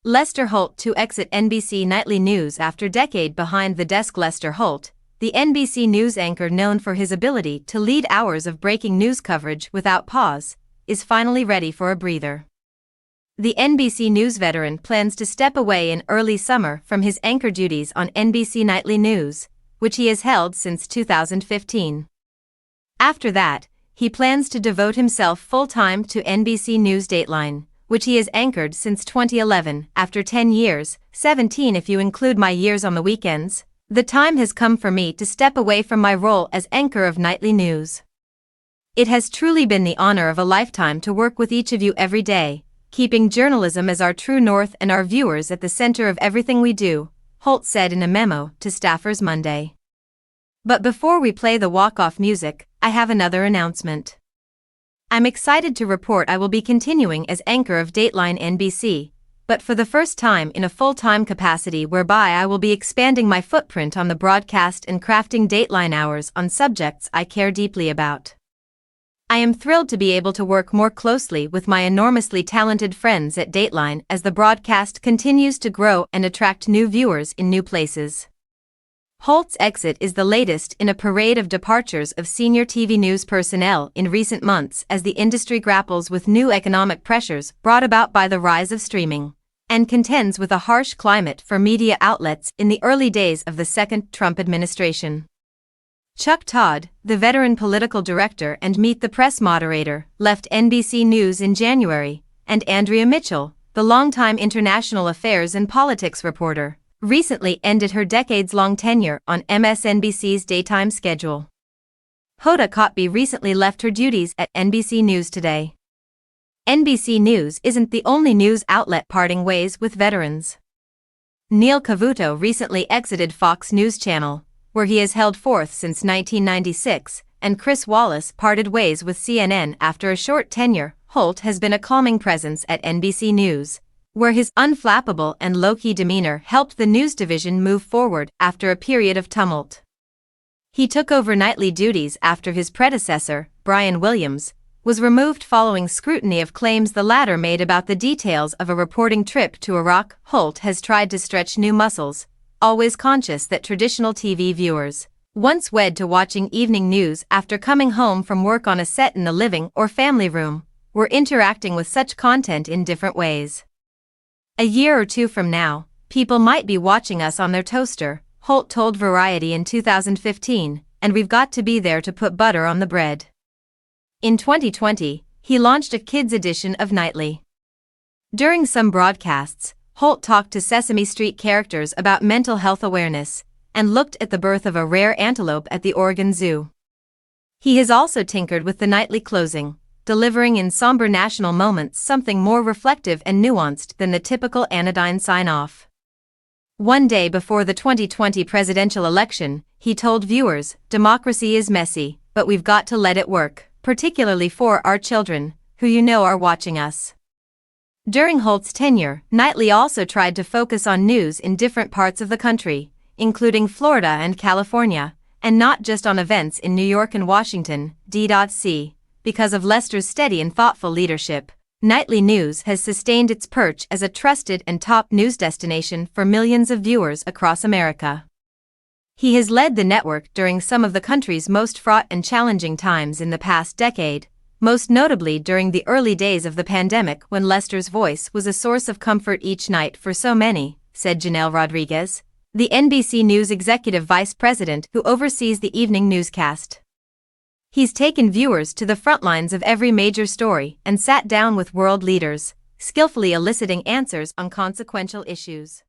Lester Holt to exit NBC Nightly News after decade behind the desk. Lester Holt, the NBC News anchor known for his ability to lead hours of breaking news coverage without pause, is finally ready for a breather. The NBC News veteran plans to step away in early summer from his anchor duties on NBC Nightly News, which he has held since 2015. After that, he plans to devote himself full-time to NBC News Dateline, which he has anchored since 2011. After 10 years, 17 if you include my years on the weekends, the time has come for me to step away from my role as anchor of Nightly News. It has truly been the honor of a lifetime to work with each of you every day, keeping journalism as our true north and our viewers at the center of everything we do, Holt said in a memo to staffers Monday. But before we play the walk-off music, I have another announcement. I'm excited to report I will be continuing as anchor of Dateline NBC, but for the first time in a full-time capacity, whereby I will be expanding my footprint on the broadcast and crafting Dateline hours on subjects I care deeply about. I am thrilled to be able to work more closely with my enormously talented friends at Dateline as the broadcast continues to grow and attract new viewers in new places. Holt's exit is the latest in a parade of departures of senior TV news personnel in recent months as the industry grapples with new economic pressures brought about by the rise of streaming, and contends with a harsh climate for media outlets in the early days of the second Trump administration. Chuck Todd, the veteran political director and Meet the Press moderator, left NBC News in January, and Andrea Mitchell, the longtime international affairs and politics reporter, recently ended her decades-long tenure on MSNBC's daytime schedule. Hoda Kotb recently left her duties at NBC News today. NBC News isn't the only news outlet parting ways with veterans. Neil Cavuto recently exited Fox News Channel, where he has held forth since 1996, and Chris Wallace parted ways with CNN after a short tenure. Holt has been a calming presence at NBC News, where his unflappable and low-key demeanor helped the news division move forward after a period of tumult. He took over nightly duties after his predecessor, Brian Williams, was removed following scrutiny of claims the latter made about the details of a reporting trip to Iraq. Holt has tried to stretch new muscles, always conscious that traditional TV viewers, once wed to watching evening news after coming home from work on a set in the living or family room, were interacting with such content in different ways. A year or two from now, people might be watching us on their toaster, Holt told Variety in 2015, and we've got to be there to put butter on the bread. In 2020, he launched a kids' edition of Nightly. During some broadcasts, Holt talked to Sesame Street characters about mental health awareness, and looked at the birth of a rare antelope at the Oregon Zoo. He has also tinkered with the nightly closing, delivering in somber national moments something more reflective and nuanced than the typical anodyne sign-off. One day before the 2020 presidential election, he told viewers, "Democracy is messy, but we've got to let it work, particularly for our children, who you know are watching us." During Holt's tenure, Nightly also tried to focus on news in different parts of the country, including Florida and California, and not just on events in New York and Washington, D.C. Because of Lester's steady and thoughtful leadership, Nightly News has sustained its perch as a trusted and top news destination for millions of viewers across America. He has led the network during some of the country's most fraught and challenging times in the past decade, most notably during the early days of the pandemic when Lester's voice was a source of comfort each night for so many, said Janelle Rodriguez, the NBC News executive vice president who oversees the evening newscast. He's taken viewers to the front lines of every major story and sat down with world leaders, skillfully eliciting answers on consequential issues.